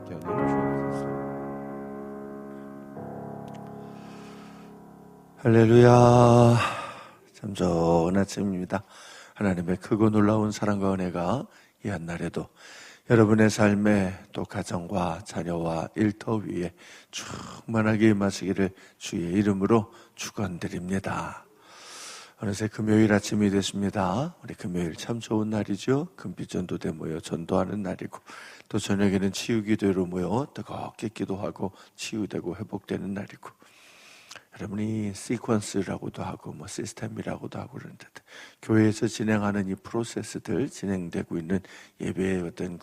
함께 하여 주옵소서. 할렐루야. 참 좋은 아침입니다. 하나님의 크고 놀라운 사랑과 은혜가 이 한날에도 여러분의 삶에 또 가정과 자녀와 일터 위에 충만하게 임하시기를 주의 이름으로 축원드립니다. 어느새 금요일 아침이 됐습니다. 우리 금요일 참 좋은 날이죠. 금빛전도대 모여 전도하는 날이고 또 저녁에는 치유기도로 모여 뜨겁게 기도하고 치유되고 회복되는 날이고 여러분이 시퀀스라고도 하고 시스템이라고도 하고 그러는데 교회에서 진행하는 이 프로세스들 진행되고 있는 예배의 어떤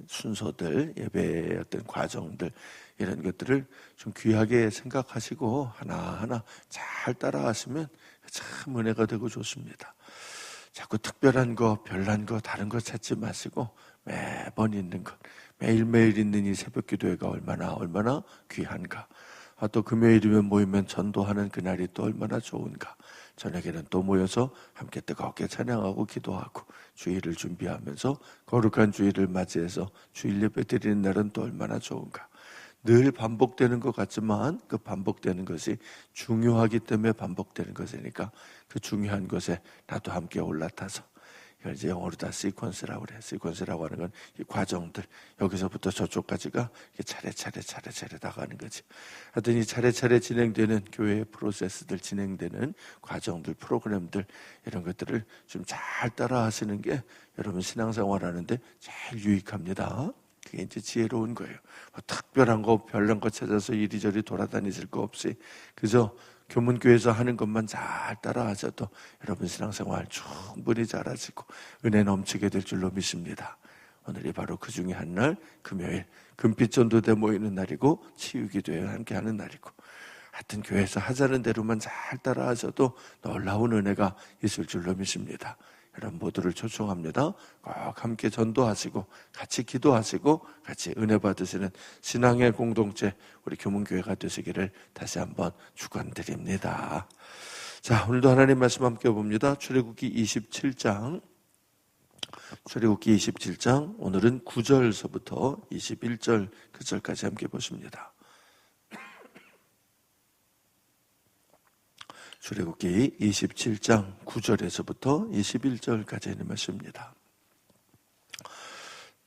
순서들, 예배의 어떤 과정들 이런 것들을 좀 귀하게 생각하시고 하나하나 잘 따라하시면 참 은혜가 되고 좋습니다. 자꾸 특별한 거, 별난 거, 다른 거 찾지 마시고 매번 있는 것, 매일매일 있는 이 새벽 기도회가 얼마나 귀한가. 또 금요일이면 모이면 전도하는 그날이 또 얼마나 좋은가. 저녁에는 또 모여서 함께 뜨겁게 찬양하고 기도하고 주일을 준비하면서 거룩한 주일을 맞이해서 주일 예배 드리는 날은 또 얼마나 좋은가. 늘 반복되는 것 같지만 그 반복되는 것이 중요하기 때문에 반복되는 것이니까 그 중요한 것에 나도 함께 올라타서 이걸 이제 영어로 다 시퀀스라고 그래요. 시퀀스라고 하는 건 이 과정들, 여기서부터 저쪽까지가 차례차례 나가는 거지. 하여튼 이 차례차례 진행되는 교회의 프로세스들, 진행되는 과정들, 프로그램들 이런 것들을 좀 잘 따라 하시는 게 여러분 신앙생활 하는데 제일 유익합니다. 그게 이제 지혜로운 거예요. 특별한 거, 별난 거 찾아서 이리저리 돌아다니실 거 없이 그저 교문교회에서 하는 것만 잘 따라하셔도 여러분 신앙생활 충분히 잘하시고 은혜 넘치게 될 줄로 믿습니다. 오늘이 바로 그 중에 한 날 금요일 금빛전도대 모이는 날이고 치유기도회 함께 하는 날이고 하여튼 교회에서 하자는 대로만 잘 따라하셔도 놀라운 은혜가 있을 줄로 믿습니다. 여러분 모두를 초청합니다. 꼭 함께 전도하시고 같이 기도하시고 같이 은혜 받으시는 신앙의 공동체 우리 교문교회가 되시기를 다시 한번 축원드립니다. 자, 오늘도 하나님 말씀 함께 봅니다. 출애굽기 27장 오늘은 9절서부터 21절 그 절까지 함께 보십니다. 출애굽기 27장 9절에서부터 21절까지 있는 말씀입니다.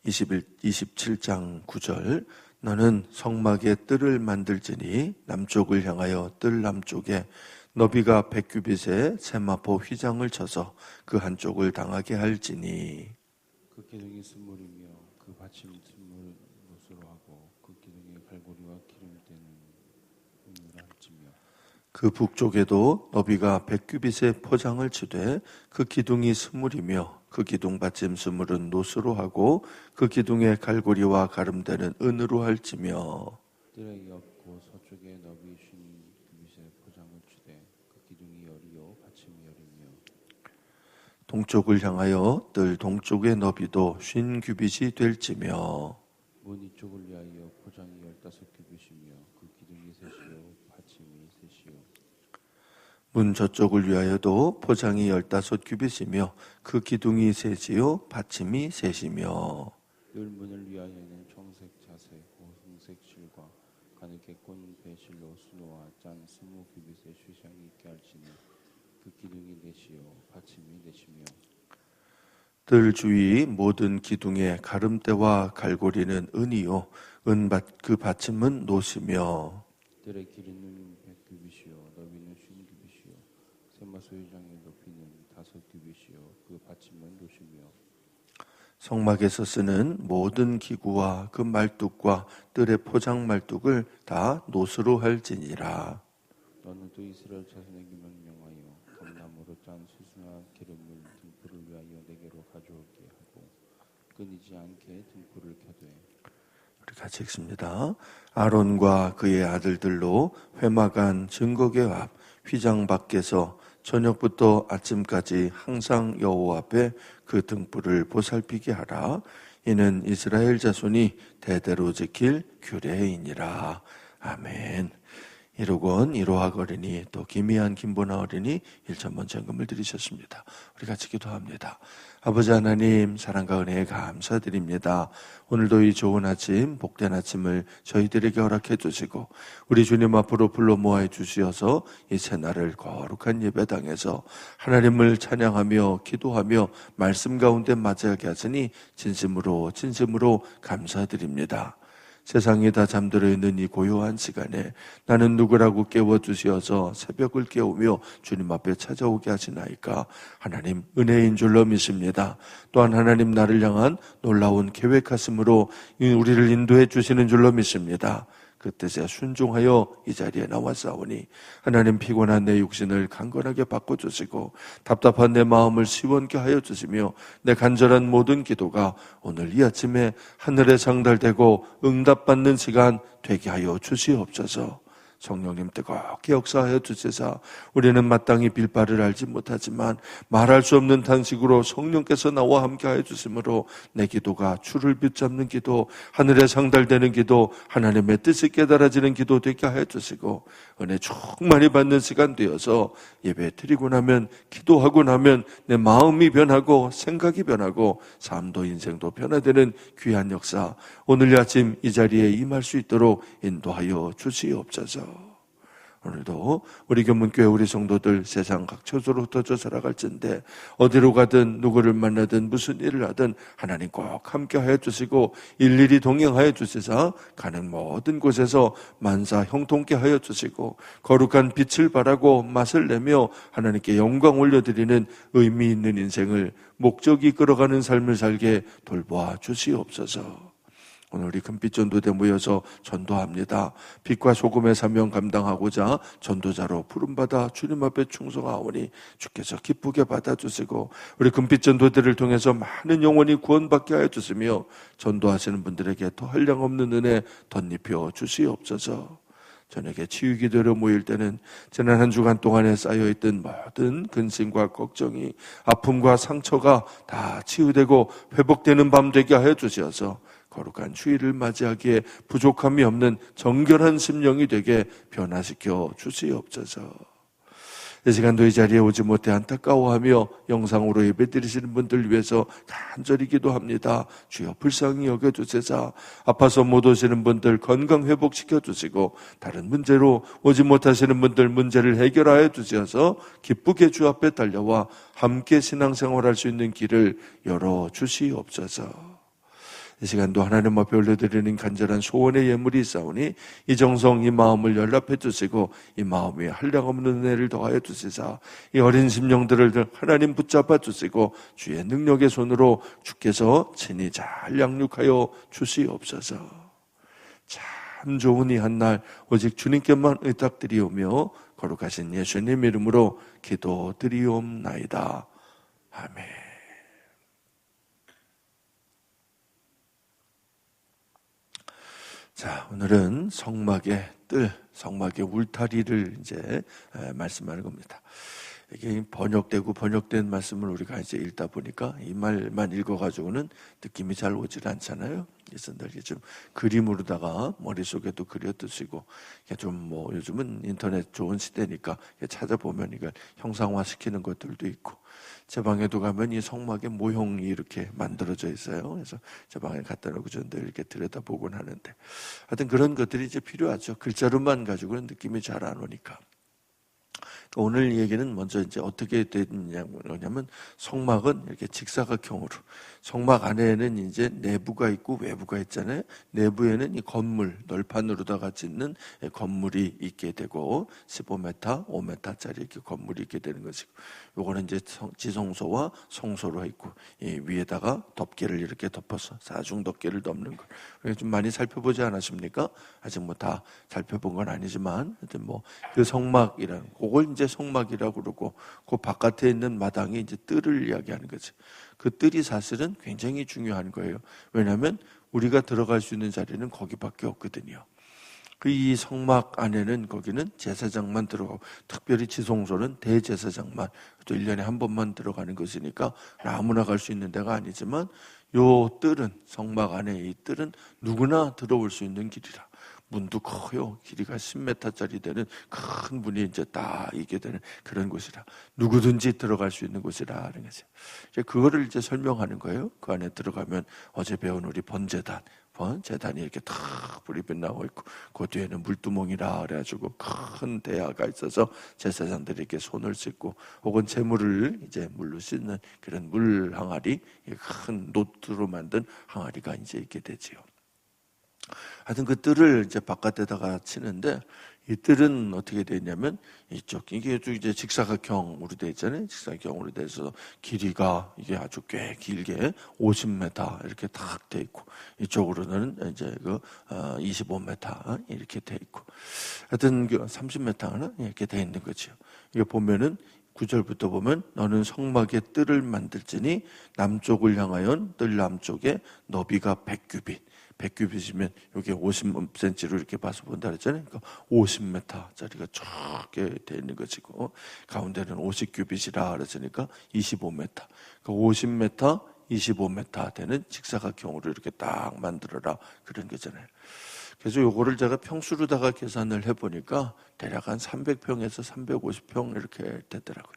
27장 9절 너는 성막에 뜰을 만들지니 남쪽을 향하여 뜰 남쪽에 너비가 100규빗의 세마포 휘장을 쳐서 그 한쪽을 당하게 할지니 그 기둥이 순물이며 그 받침 순물을 노수로 하고 그 기둥에 갈고리와 기름때는 은으로 할지며 그 북쪽에도 너비가 100규빗의 포장을 치되 그 기둥이 스물이며 그 기둥 받침 스물은 노수로 하고 그 기둥의 갈고리와 가름대는 은으로 할지며 뜰의 옆고 서쪽에 너비 50규빗의 포장을 치되 그 기둥이 열이요 받침이 열이며 동쪽을 향하여 뜰 동쪽의 너비도 50규빗이 될지며 문 이쪽을 위하여 포장이 15규빗이며 그 기둥이 셋이요 받침이 셋이요 문 저쪽을 위하여도 포장이 15규빗이며 그 기둥이 셋이요 받침이 셋이며 늘 문을 위하여는 청색 자색 호승색 실과 가늘게 꼰 배실로 수놓아 짠 20규빗의 휘장이 있게 할지니 그 기둥이 넷이요 받침이 넷이며 뜰 주위 모든 기둥의 가름대와 갈고리는 은이요 그 받침은 노시며 뜰의 길이는 100규빗이요 너비는 50규빗이요 세마소 휘장의 높이는 5규빗이요 그 받침은 노시며 성막에서 쓰는 모든 기구와 그 말뚝과 뜰의 포장 말뚝을 다 노수로 할지니라. 너는 또 이스라엘 자손에게 명령하여 감나무로 짠 수수나 기름을 등불을 위하여 내게로 가져오게 하고 끊이지 않게 등불을 켜되 우리 같이 읽습니다. 아론과 그의 아들들로 회막안 증거궤 앞 휘장 밖에서 저녁부터 아침까지 항상 여호와 앞에 그 등불을 보살피게 하라. 이는 이스라엘 자손이 대대로 지킬 규례이니라. 아멘. 1억 1호학 어린이, 또 김희한 김보나 어린이 1,000번 전금을 드리셨습니다. 우리 같이 기도합니다. 아버지 하나님, 사랑과 은혜에 감사드립니다. 오늘도 이 좋은 아침, 복된 아침을 저희들에게 허락해 주시고 우리 주님 앞으로 불러 모아 주시어서 이 새날을 거룩한 예배당에서 하나님을 찬양하며 기도하며 말씀 가운데 맞이하게 하시니 진심으로 감사드립니다. 세상이 다 잠들어 있는 이 고요한 시간에 나는 누구라고 깨워주시어서 새벽을 깨우며 주님 앞에 찾아오게 하시나이까. 하나님 은혜인 줄로 믿습니다. 또한 하나님 나를 향한 놀라운 계획하심으로 우리를 인도해 주시는 줄로 믿습니다. 그 뜻에 순종하여 이 자리에 나왔사오니 하나님 피곤한 내 육신을 강건하게 바꿔주시고 답답한 내 마음을 시원케 하여 주시며 내 간절한 모든 기도가 오늘 이 아침에 하늘에 상달되고 응답받는 시간 되게 하여 주시옵소서. 성령님 뜨겁게 역사하여 주시사 우리는 마땅히 빌바를 알지 못하지만 말할 수 없는 탄식으로 성령께서 나와 함께하여 주심으로 내 기도가 주를 붙잡는 기도, 하늘에 상달되는 기도, 하나님의 뜻이 깨달아지는 기도 되게 하여 주시고 은혜 충만히 받는 시간 되어서 예배 드리고 나면, 기도하고 나면 내 마음이 변하고 생각이 변하고 삶도 인생도 변화되는 귀한 역사, 오늘 아침 이 자리에 임할 수 있도록 인도하여 주시옵소서. 오늘도 우리 교문교회 우리 성도들 세상 각 처소로 흩어져 살아갈진데 어디로 가든 누구를 만나든 무슨 일을 하든 하나님 꼭 함께하여 주시고 일일이 동행하여 주시사 가는 모든 곳에서 만사 형통케 하여 주시고 거룩한 빛을 발하고 맛을 내며 하나님께 영광 올려드리는 의미 있는 인생을 목적이 이끌어가는 삶을 살게 돌보아 주시옵소서. 오늘 우리 금빛 전도대 모여서 전도합니다. 빛과 소금의 사명 감당하고자 전도자로 부름받아 주님 앞에 충성하오니 주께서 기쁘게 받아주시고 우리 금빛 전도대를 통해서 많은 영혼이 구원받게 하여 주시며 전도하시는 분들에게 더 한량없는 은혜 덧입혀 주시옵소서. 저녁에 치유기도로 모일 때는 지난 한 주간 동안에 쌓여있던 모든 근심과 걱정이, 아픔과 상처가 다 치유되고 회복되는 밤 되게 하여 주셔서 거룩한 주일을 맞이하기에 부족함이 없는 정결한 심령이 되게 변화시켜 주시옵소서. 이 시간도 이 자리에 오지 못해 안타까워하며 영상으로 예배드리시는 분들 위해서 간절히 기도합니다. 주여 불쌍히 여겨주시사 아파서 못 오시는 분들 건강 회복시켜 주시고 다른 문제로 오지 못하시는 분들 문제를 해결하여 주셔서 기쁘게 주 앞에 달려와 함께 신앙생활할 수 있는 길을 열어주시옵소서. 이 시간도 하나님 앞에 올려드리는 간절한 소원의 예물이 있사오니 이 정성, 이 마음을 연락해 주시고 이 마음에 한량없는 은혜를 더하여 주시사 이 어린 심령들을 하나님 붙잡아 주시고 주의 능력의 손으로 주께서 친히 잘 양육하여 주시옵소서. 참 좋은 이 한날 오직 주님께만 의탁드리오며 거룩하신 예수님 이름으로 기도드리옵나이다. 아멘. 자, 오늘은 성막의 뜰, 성막의 울타리를 이제 말씀하는 겁니다. 이게 번역된 말씀을 우리가 이제 읽다 보니까 이 말만 읽어가지고는 느낌이 잘 오질 않잖아요. 그래서 늘 좀 그림으로다가 머릿속에도 그려두시고, 좀 요즘은 인터넷 좋은 시대니까 찾아보면 이걸 형상화 시키는 것들도 있고, 제 방에도 가면 이 성막의 모형이 이렇게 만들어져 있어요. 그래서 제 방에 갖다 놓고 전 늘 이렇게 들여다보곤 하는데, 하여튼 그런 것들이 이제 필요하죠. 글자로만 가지고는 느낌이 잘 안 오니까. 오늘 얘기는 먼저 이제 어떻게 되냐면 성막은 이렇게 직사각형으로, 성막 안에는 이제 내부가 있고 외부가 있잖아요. 내부에는 이 건물, 널판으로다가 짓는 건물이 있게 되고 15m, 5m짜리 이렇게 건물이 있게 되는 것이고, 요거는 이제 지성소와 성소로 있고, 이 위에다가 덮개를 이렇게 덮어서 사중 덮개를 덮는 거. 좀 많이 살펴보지 않았습니까? 아직 다 살펴본 건 아니지만, 하여튼 그 성막이라는, 그걸 이제 성막이라고 그러고, 그 바깥에 있는 마당이 이제 뜰을 이야기하는 거지. 그 뜰이 사실은 굉장히 중요한 거예요. 왜냐하면 우리가 들어갈 수 있는 자리는 거기밖에 없거든요. 이 성막 안에는 거기는 제사장만 들어가고, 특별히 지성소는 대제사장만, 또 1년에 한 번만 들어가는 것이니까 아무나 갈 수 있는 데가 아니지만, 요 뜰은, 성막 안에 이 뜰은 누구나 들어올 수 있는 길이라. 문도 커요. 길이가 10m짜리 되는 큰 문이 이제 딱 있게 되는 그런 곳이라, 누구든지 들어갈 수 있는 곳이라 하는 거죠. 이제 그거를 이제 설명하는 거예요. 그 안에 들어가면 어제 배운 우리 재단이 이렇게 탁 불이 빛나고 있고, 그 뒤에는 물두멍이라 그래가지고 큰 대야가 있어서 제사장들이 이렇게 손을 씻고, 혹은 재물을 이제 물로 씻는 그런 물 항아리, 큰 노트로 만든 항아리가 이제 있게 되지요. 하여튼 그 뜰을 이제 바깥에다가 치는데, 이 뜰은 어떻게 되냐면 이게 이제 직사각형으로 되어 있잖아요. 직사각형으로 돼서 길이가 이게 아주 꽤 길게 50m 이렇게 탁 돼 있고, 이쪽으로는 이제 25m 이렇게 돼 있고, 하여튼 30m나 이렇게 돼 있는 거죠. 이게 보면은 9절부터 보면, 너는 성막의 뜰을 만들지니 남쪽을 향하여 뜰 남쪽에 너비가 100규빗. 100규빗이면 여기 50cm로 이렇게 봐서 본다 그랬잖아요. 그러니까 50m짜리가 쫙게 되어 있는 것이고, 가운데는 50규빗이라 그랬으니까 25m. 그러니까 50m, 25m 되는 직사각형으로 이렇게 딱 만들어라 그런 거잖아요. 그래서 요거를 제가 평수로다가 계산을 해보니까 대략 한 300평에서 350평 이렇게 되더라고요.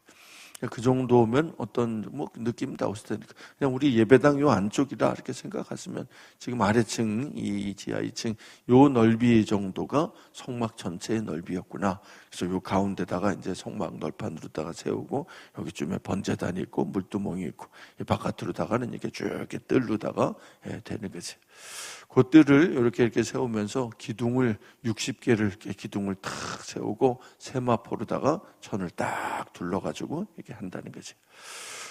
그 정도면 어떤 느낌 나오실 테니까, 그냥 우리 예배당 요 안쪽이라 이렇게 생각하시면, 지금 아래층, 이 지하 2층 요 넓이 정도가 성막 전체의 넓이였구나. 그래서 요 가운데다가 이제 성막 널판으로다가 세우고, 여기쯤에 번제단이 있고 물두멍이 있고, 이 바깥으로다가는 이렇게 쭉 이렇게 뜰로다가 되는 거지. 그 뜰을 이렇게 세우면서 기둥을 60개를 이렇게 기둥을 탁 세우고 세마포로다가 천을 딱 둘러가지고 이렇게 한다는 거지.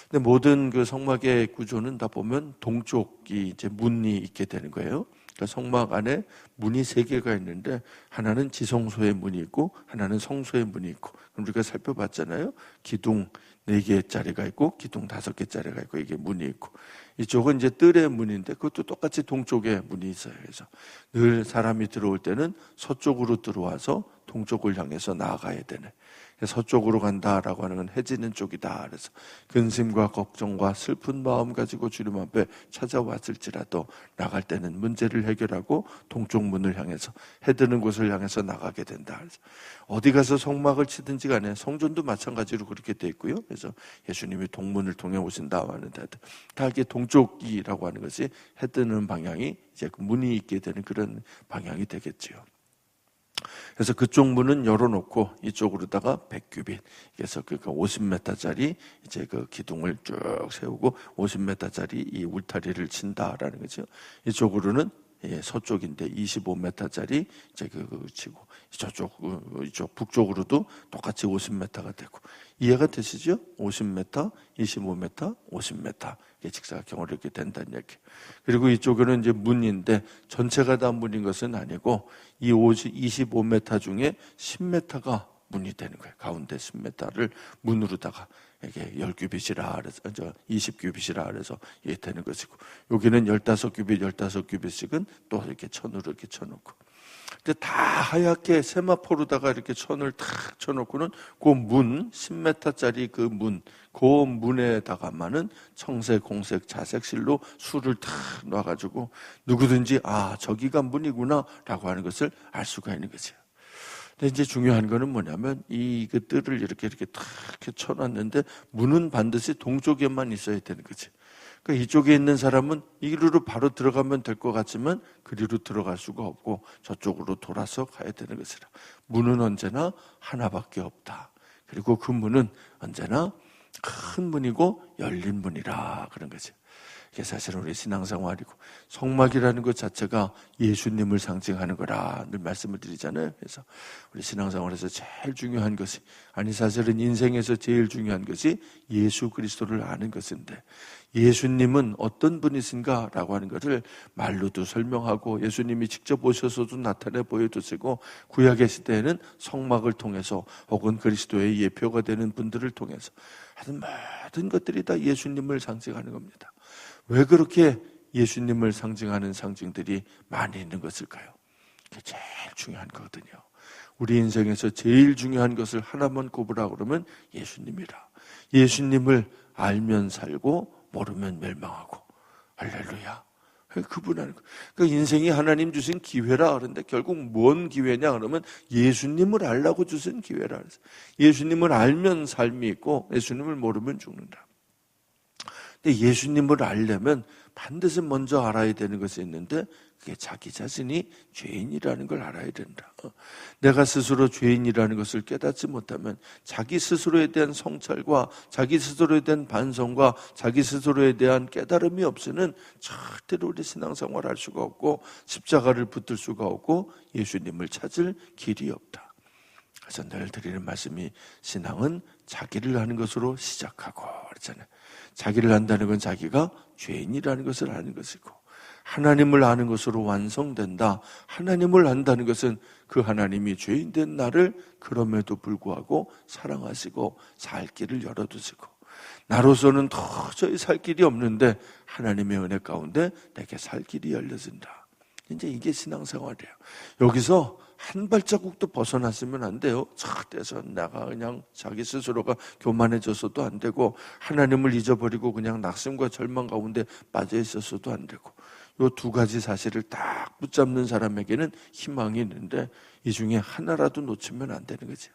근데 모든 그 성막의 구조는 다 보면 동쪽이 이제 문이 있게 되는 거예요. 그러니까 성막 안에 문이 3개가 있는데, 하나는 지성소의 문이 있고 하나는 성소의 문이 있고, 그럼 우리가 살펴봤잖아요. 기둥 4개짜리가 있고 기둥 5개짜리가 있고, 이게 문이 있고, 이쪽은 이제 뜰의 문인데 그것도 똑같이 동쪽에 문이 있어요. 그래서 늘 사람이 들어올 때는 서쪽으로 들어와서 동쪽을 향해서 나아가야 되네. 서쪽으로 간다라고 하는 건 해지는 쪽이다. 그래서 근심과 걱정과 슬픈 마음 가지고 주님 앞에 찾아왔을지라도 나갈 때는 문제를 해결하고 동쪽 문을 향해서, 해드는 곳을 향해서 나가게 된다. 그래서 어디 가서 성막을 치든지 간에, 성전도 마찬가지로 그렇게 돼 있고요. 그래서 예수님이 동문을 통해 오신다 하는데 다 이게 동쪽이라고 하는 것이 해뜨는 방향이 이제 그 문이 있게 되는 그런 방향이 되겠지요. 그래서 그쪽 문은 열어놓고 이쪽으로다가 100규빗, 그래서 그러니까 50m짜리 이제 그 기둥을 쭉 세우고 50m짜리 이 울타리를 친다라는 거죠. 이쪽으로는 서쪽인데 25m짜리 이제 그 치고, 이쪽 북쪽으로도 똑같이 50m가 되고, 이해가 되시죠? 50m, 25m, 50m 이게 직사각형으로 이렇게 된다는 얘기. 그리고 이쪽에는 이제 문인데 전체가 다 문인 것은 아니고, 이 25m 중에 10m가 문이 되는 거예요. 가운데 10m를 문으로다가 이게 10규빗이라 그래서 20규빗이라 그래서 이게 되는 것이고, 여기는 15규빗, 15규빗씩은 또 이렇게 천으로 이렇게 쳐놓고, 근데 다 하얗게 세마포로다가 이렇게 천을 탁 쳐놓고는 그 문 10m짜리 그 문에다가만은 청색, 공색, 자색 실로 술을 탁 놔가지고 누구든지 저기가 문이구나라고 하는 것을 알 수가 있는 거죠. 근데 이제 중요한 거는 뭐냐면, 그 뜰을 이렇게 탁 쳐놨는데 문은 반드시 동쪽에만 있어야 되는 거지. 그러니까 이쪽에 있는 사람은 이리로 바로 들어가면 될 것 같지만 그리로 들어갈 수가 없고 저쪽으로 돌아서 가야 되는 것이라. 문은 언제나 하나밖에 없다. 그리고 그 문은 언제나 큰 문이고 열린 문이라 그런 거죠. 이게 사실은 우리 신앙생활이고, 성막이라는 것 자체가 예수님을 상징하는 거라 늘 말씀을 드리잖아요. 그래서 우리 신앙생활에서 제일 중요한 것이, 사실은 인생에서 제일 중요한 것이 예수 그리스도를 아는 것인데, 예수님은 어떤 분이신가라고 하는 것을 말로도 설명하고 예수님이 직접 오셔서도 나타내 보여주시고, 구약의 시대에는 성막을 통해서 혹은 그리스도의 예표가 되는 분들을 통해서 하여튼 모든 것들이 다 예수님을 상징하는 겁니다. 왜 그렇게 예수님을 상징하는 상징들이 많이 있는 것일까요? 그게 제일 중요한 거거든요. 우리 인생에서 제일 중요한 것을 하나만 꼽으라 그러면 예수님이라. 예수님을 알면 살고 모르면 멸망하고. 할렐루야. 그분 하는 거. 그 인생이 하나님 주신 기회라 그러는데 결국 뭔 기회냐 그러면 예수님을 알라고 주신 기회라 그랬어요. 예수님을 알면 삶이 있고 예수님을 모르면 죽는다. 근데 예수님을 알려면 반드시 먼저 알아야 되는 것이 있는데 그게 자기 자신이 죄인이라는 걸 알아야 된다. 내가 스스로 죄인이라는 것을 깨닫지 못하면 자기 스스로에 대한 성찰과 자기 스스로에 대한 반성과 자기 스스로에 대한 깨달음이 없이는 절대로 우리 신앙생활을 할 수가 없고 십자가를 붙들 수가 없고 예수님을 찾을 길이 없다. 그래서 늘 드리는 말씀이 신앙은 자기를 아는 것으로 시작하고 그렇잖아요. 자기를 안다는 건 자기가 죄인이라는 것을 아는 것이고 하나님을 아는 것으로 완성된다. 하나님을 안다는 것은 그 하나님이 죄인된 나를 그럼에도 불구하고 사랑하시고 살 길을 열어두시고 나로서는 도저히 살 길이 없는데 하나님의 은혜 가운데 내게 살 길이 열려진다. 이제 이게 신앙생활이에요. 여기서 한 발자국도 벗어났으면 안 돼요. 절대서 내가 그냥 자기 스스로가 교만해져서도 안 되고 하나님을 잊어버리고 그냥 낙심과 절망 가운데 빠져 있어서도 안 되고 이 두 가지 사실을 딱 붙잡는 사람에게는 희망이 있는데 이 중에 하나라도 놓치면 안 되는 거죠.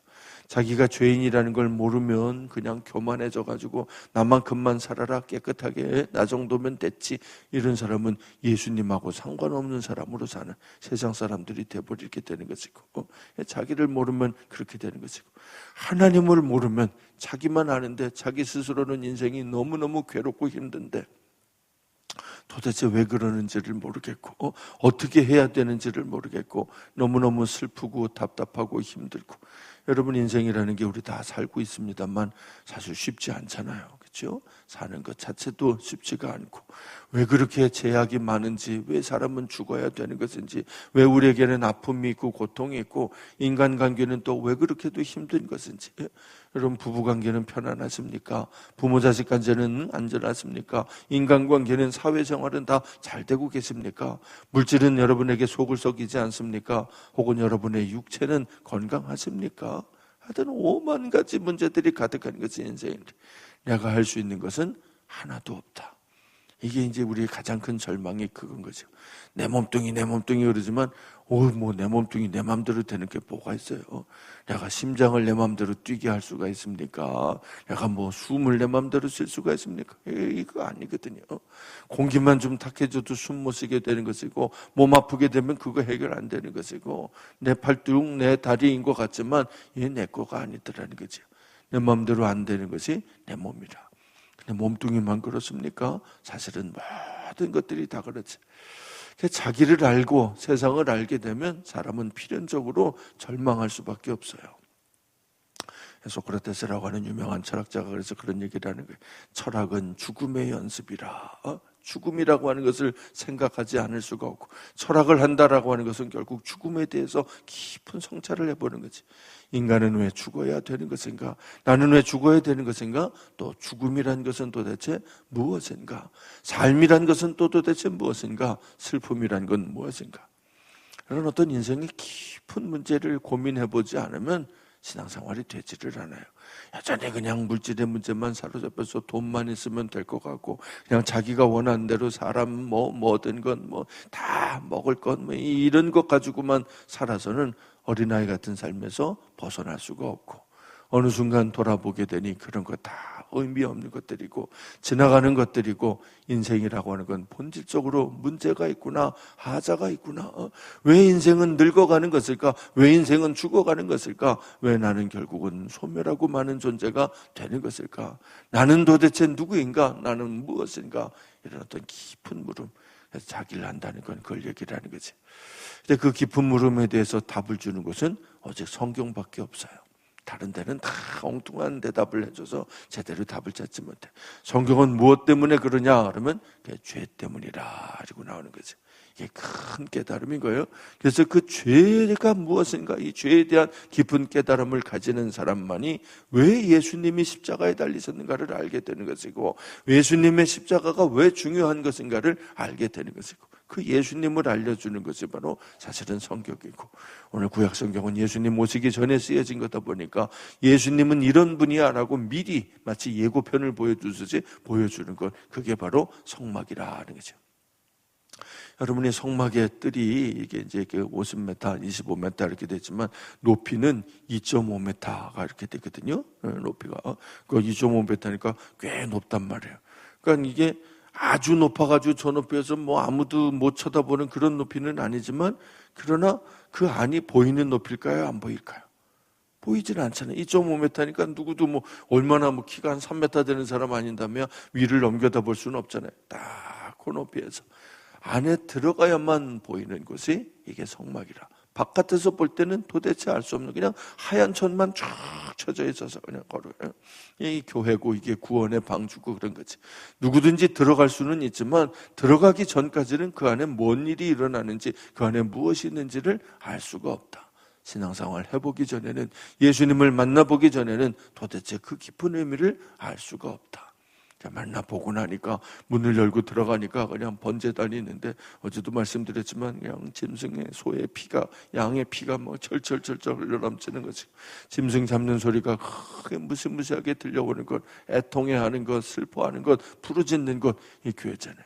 자기가 죄인이라는 걸 모르면 그냥 교만해져가지고 나만큼만 살아라 깨끗하게 나 정도면 됐지 이런 사람은 예수님하고 상관없는 사람으로 사는 세상 사람들이 돼버리게 되는 것이고 자기를 모르면 그렇게 되는 것이고 하나님을 모르면 자기만 아는데 자기 스스로는 인생이 너무너무 괴롭고 힘든데 도대체 왜 그러는지를 모르겠고 어떻게 해야 되는지를 모르겠고 너무너무 슬프고 답답하고 힘들고 여러분 인생이라는 게 우리 다 살고 있습니다만 사실 쉽지 않잖아요. 그렇죠? 사는 것 자체도 쉽지가 않고 왜 그렇게 제약이 많은지 왜 사람은 죽어야 되는 것인지 왜 우리에게는 아픔이 있고 고통이 있고 인간관계는 또 왜 그렇게도 힘든 것인지 여러분 부부관계는 편안하십니까? 부모 자식 관계는 안전하십니까? 인간관계는 사회생활은 다 잘 되고 계십니까? 물질은 여러분에게 속을 썩이지 않습니까? 혹은 여러분의 육체는 건강하십니까? 하여튼 5만 가지 문제들이 가득한 것이 인생인데 내가 할 수 있는 것은 하나도 없다. 이게 이제 우리의 가장 큰 절망이 그건 거죠. 내 몸뚱이 그러지만 내 몸뚱이 내 마음대로 되는 게 뭐가 있어요? 내가 심장을 내 마음대로 뛰게 할 수가 있습니까? 내가 숨을 내 마음대로 쉴 수가 있습니까? 이거 아니거든요. 공기만 좀 탁해져도 숨 못 쉬게 되는 것이고 몸 아프게 되면 그거 해결 안 되는 것이고 내 팔뚝, 내 다리인 것 같지만 이게 내 거가 아니더라는 거죠. 내 마음대로 안 되는 것이 내 몸이라. 근데 몸뚱이만 그렇습니까? 사실은 모든 것들이 다 그렇지. 자기를 알고 세상을 알게 되면 사람은 필연적으로 절망할 수밖에 없어요. 소크라테스라고 하는 유명한 철학자가 그래서 그런 얘기를 하는 거예요. 철학은 죽음의 연습이라. 죽음이라고 하는 것을 생각하지 않을 수가 없고 철학을 한다라고 하는 것은 결국 죽음에 대해서 깊은 성찰을 해보는 거지. 인간은 왜 죽어야 되는 것인가? 나는 왜 죽어야 되는 것인가? 또 죽음이란 것은 도대체 무엇인가? 삶이란 것은 또 도대체 무엇인가? 슬픔이란 건 무엇인가? 이런 어떤 인생의 깊은 문제를 고민해보지 않으면 신앙생활이 되지를 않아요. 여전히 그냥 물질의 문제만 사로잡혀서 돈만 있으면 될 것 같고 그냥 자기가 원하는 대로 사람 뭐든 건 다 먹을 것 이런 것 가지고만 살아서는 어린아이 같은 삶에서 벗어날 수가 없고 어느 순간 돌아보게 되니 그런 거 다 의미 없는 것들이고 지나가는 것들이고 인생이라고 하는 건 본질적으로 문제가 있구나 하자가 있구나 왜 인생은 늙어가는 것일까? 왜 인생은 죽어가는 것일까? 왜 나는 결국은 소멸하고 마는 존재가 되는 것일까? 나는 도대체 누구인가? 나는 무엇인가? 이런 어떤 깊은 물음 그래서 자기를 안다는 건 그걸 얘기를 하는 거지. 근데 그 깊은 물음에 대해서 답을 주는 것은 오직 성경밖에 없어요. 다른 데는 다 엉뚱한 대답을 해줘서 제대로 답을 찾지 못해. 성경은 무엇 때문에 그러냐 그러면 그게 죄 때문이라 가지고 나오는 거죠. 이게 큰 깨달음인 거예요. 그래서 그 죄가 무엇인가 이 죄에 대한 깊은 깨달음을 가지는 사람만이 왜 예수님이 십자가에 달리셨는가를 알게 되는 것이고 예수님의 십자가가 왜 중요한 것인가를 알게 되는 것이고 그 예수님을 알려주는 것이 바로 사실은 성경이고 오늘 구약 성경은 예수님 오시기 전에 쓰여진 거다 보니까 예수님은 이런 분이야 라고 미리 마치 예고편을 보여주듯이 보여주는 것 그게 바로 성막이라 하는 거죠. 여러분이 성막의 뜰이 이게 이제 50m, 25m 이렇게 되지만 높이는 2.5m가 이렇게 되거든요. 높이가 그 2.5m니까 꽤 높단 말이에요. 그러니까 이게 아주 높아가지고 저 높이에서 뭐 아무도 못 쳐다보는 그런 높이는 아니지만, 그러나 그 안이 보이는 높일까요? 안 보일까요? 보이지는 않잖아요. 2.5m니까 누구도 뭐 얼마나 뭐 키가 한 3m 되는 사람 아닌다면 위를 넘겨다 볼 수는 없잖아요. 딱 그 높이에서 안에 들어가야만 보이는 곳이 이게 성막이라. 바깥에서 볼 때는 도대체 알 수 없는 그냥 하얀 천만 쫙 쳐져 있어서 그냥 걸어요. 이 교회고 이게 구원의 방주고 그런 거지. 누구든지 들어갈 수는 있지만 들어가기 전까지는 그 안에 뭔 일이 일어나는지, 그 안에 무엇이 있는지를 알 수가 없다. 신앙생활 해보기 전에는, 예수님을 만나보기 전에는 도대체 그 깊은 의미를 알 수가 없다. 만나보고 나니까 문을 열고 들어가니까 그냥 번제 다니는데, 어제도 말씀드렸지만 그냥 짐승의 소의 피가, 양의 피가 뭐 철철철철 흘러넘치는 거지. 짐승 잡는 소리가 크게 무시무시하게 들려오는 것, 애통해하는 것, 슬퍼하는 것, 부르짖는 것, 이 교회잖아요.